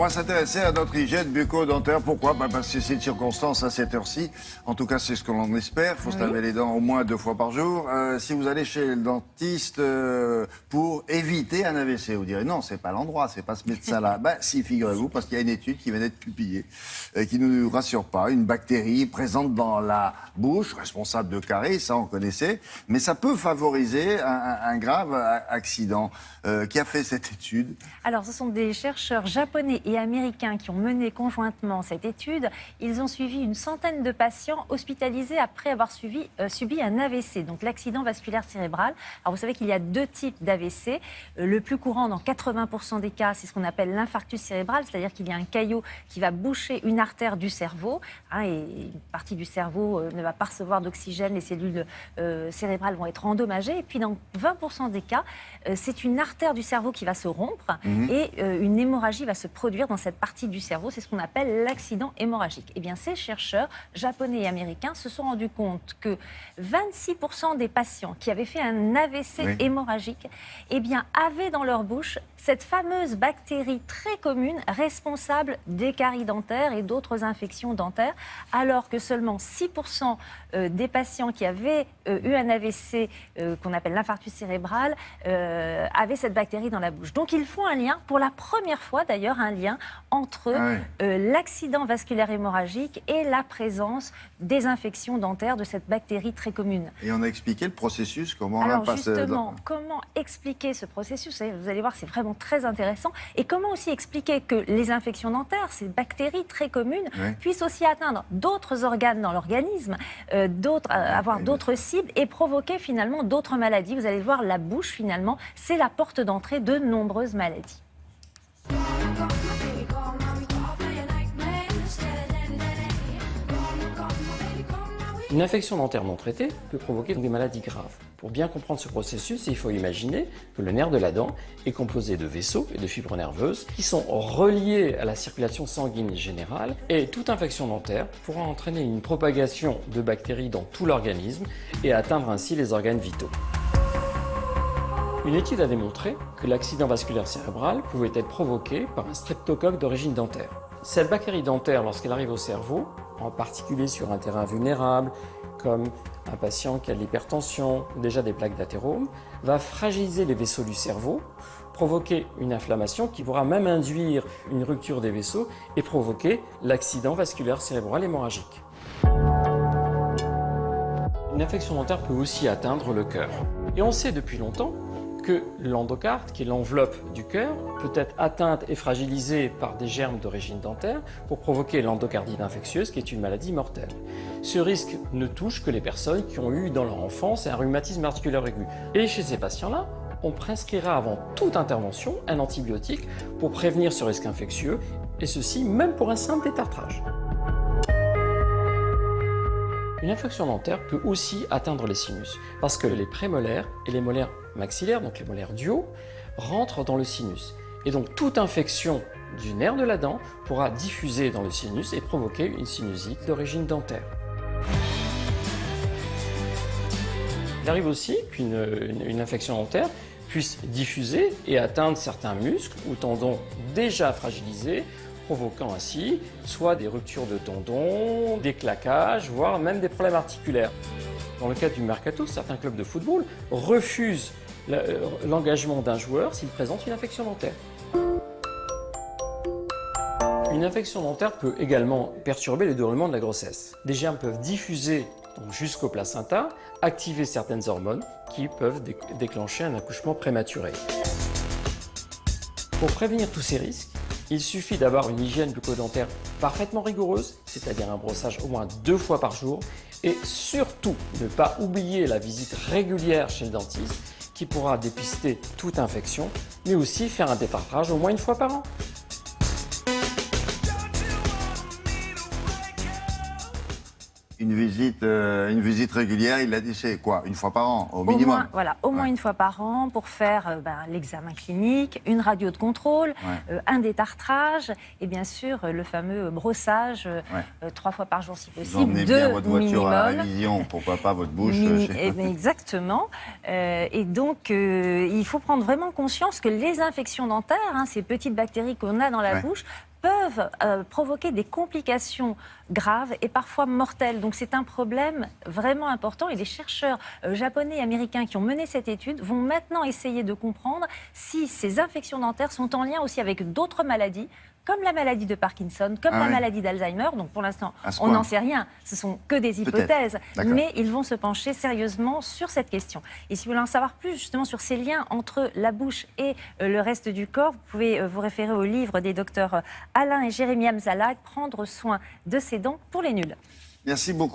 va s'intéresser à notre hygiène bucco-dentaire. Pourquoi? Parce que c'est une circonstance à cette heure-ci. En tout cas, c'est ce que l'on espère. Il faut se laver les dents au moins 2 fois par jour. Si vous allez chez le dentiste pour éviter un AVC, vous direz non, c'est pas l'endroit, c'est pas ce médecin-là. Si, figurez-vous, parce qu'il y a une étude qui vient d'être publiée qui ne nous rassure pas. Une bactérie présente dans la bouche, responsable de caries, ça on connaissait, mais ça peut favoriser un grave accident. Qui a fait cette étude? Alors, ce sont des chercheurs japonais et américains qui ont mené conjointement cette étude. Ils ont suivi une centaine de patients hospitalisés après avoir subi un AVC, donc l'accident vasculaire cérébral. Alors, vous savez qu'il y a 2 types d'AVC. Le plus courant, dans 80% des cas, c'est ce qu'on appelle l'infarctus cérébral, c'est-à-dire qu'il y a un caillot qui va boucher une artère du cerveau, et une partie du cerveau ne va pas recevoir d'oxygène, les cellules cérébrales vont être endommagées. Et puis, dans 20% des cas, c'est une artère du cerveau qui va se rompre et une hémorragie va se produire dans cette partie du cerveau. C'est ce qu'on appelle l'accident hémorragique. Eh bien, ces chercheurs japonais et américains se sont rendus compte que 26% des patients qui avaient fait un AVC hémorragique avaient dans leur bouche cette fameuse bactérie très commune responsable des caries dentaires et d'autres infections dentaires, alors que seulement 6% des patients qui avaient eu un AVC, qu'on appelle l'infarctus cérébral, avaient cette bactérie dans la bouche. Donc ils font un lien, pour la première fois d'ailleurs, un lien entre l'accident vasculaire hémorragique et la présence des infections dentaires de cette bactérie très commune. Et on a expliqué le processus, comment on Alors a passé... justement, comment expliquer ce processus? Vous allez voir, c'est vraiment très intéressant. Et comment aussi expliquer que les infections dentaires, ces bactéries très communes, puissent aussi atteindre d'autres organes dans l'organisme, avoir d'autres cibles et provoquer finalement d'autres maladies. Vous allez le voir, la bouche finalement, c'est la porte d'entrée de nombreuses maladies. Une infection dentaire non traitée peut provoquer des maladies graves. Pour bien comprendre ce processus, il faut imaginer que le nerf de la dent est composé de vaisseaux et de fibres nerveuses qui sont reliés à la circulation sanguine générale, et toute infection dentaire pourra entraîner une propagation de bactéries dans tout l'organisme et atteindre ainsi les organes vitaux. Une étude a démontré que l'accident vasculaire cérébral pouvait être provoqué par un streptocoque d'origine dentaire. Cette bactérie dentaire, lorsqu'elle arrive au cerveau, en particulier sur un terrain vulnérable, comme un patient qui a de l'hypertension ou déjà des plaques d'athérome, va fragiliser les vaisseaux du cerveau, provoquer une inflammation qui pourra même induire une rupture des vaisseaux et provoquer l'accident vasculaire cérébral hémorragique. Une infection dentaire peut aussi atteindre le cœur. Et on sait depuis longtemps que l'endocarde, qui est l'enveloppe du cœur, peut être atteinte et fragilisée par des germes d'origine dentaire pour provoquer l'endocardite infectieuse, qui est une maladie mortelle. Ce risque ne touche que les personnes qui ont eu dans leur enfance un rhumatisme articulaire aigu. Et chez ces patients-là, on prescrira avant toute intervention un antibiotique pour prévenir ce risque infectieux, et ceci même pour un simple détartrage. Une infection dentaire peut aussi atteindre les sinus, parce que les prémolaires et les molaires maxillaires, donc les molaires du haut, rentrent dans le sinus. Et donc toute infection du nerf de la dent pourra diffuser dans le sinus et provoquer une sinusite d'origine dentaire. Il arrive aussi qu'une infection dentaire puisse diffuser et atteindre certains muscles ou tendons déjà fragilisés, provoquant ainsi soit des ruptures de tendons, des claquages, voire même des problèmes articulaires. Dans le cas du mercato, certains clubs de football refusent l'engagement d'un joueur s'il présente une infection dentaire. Une infection dentaire peut également perturber le déroulement de la grossesse. Des germes peuvent diffuser jusqu'au placenta, activer certaines hormones qui peuvent déclencher un accouchement prématuré. Pour prévenir tous ces risques, il suffit d'avoir une hygiène bucco-dentaire parfaitement rigoureuse, c'est-à-dire un brossage au moins 2 fois par jour, et surtout ne pas oublier la visite régulière chez le dentiste qui pourra dépister toute infection, mais aussi faire un détartrage au moins 1 fois par an. Une visite régulière, il l'a dit, c'est quoi? 1 fois par an, au minimum? Au moins 1 fois par an pour faire l'examen clinique, une radio de contrôle, un détartrage et bien sûr le fameux brossage 3 fois par jour si possible. Vous emmenez bien votre voiture à la révision, pourquoi pas votre bouche Exactement. Et donc il faut prendre vraiment conscience que les infections dentaires, ces petites bactéries qu'on a dans la bouche, peuvent provoquer des complications graves et parfois mortelles. Donc c'est un problème vraiment important et les chercheurs japonais et américains qui ont mené cette étude vont maintenant essayer de comprendre si ces infections dentaires sont en lien aussi avec d'autres maladies, comme la maladie de Parkinson, comme la maladie d'Alzheimer. Donc pour l'instant, on n'en sait rien. Ce sont que des hypothèses. Mais ils vont se pencher sérieusement sur cette question. Et si vous voulez en savoir plus justement sur ces liens entre la bouche et le reste du corps, vous pouvez vous référer au livre des docteurs Alain et Jérémy Hamzala, Prendre soin de ses dents pour les nuls. Merci beaucoup.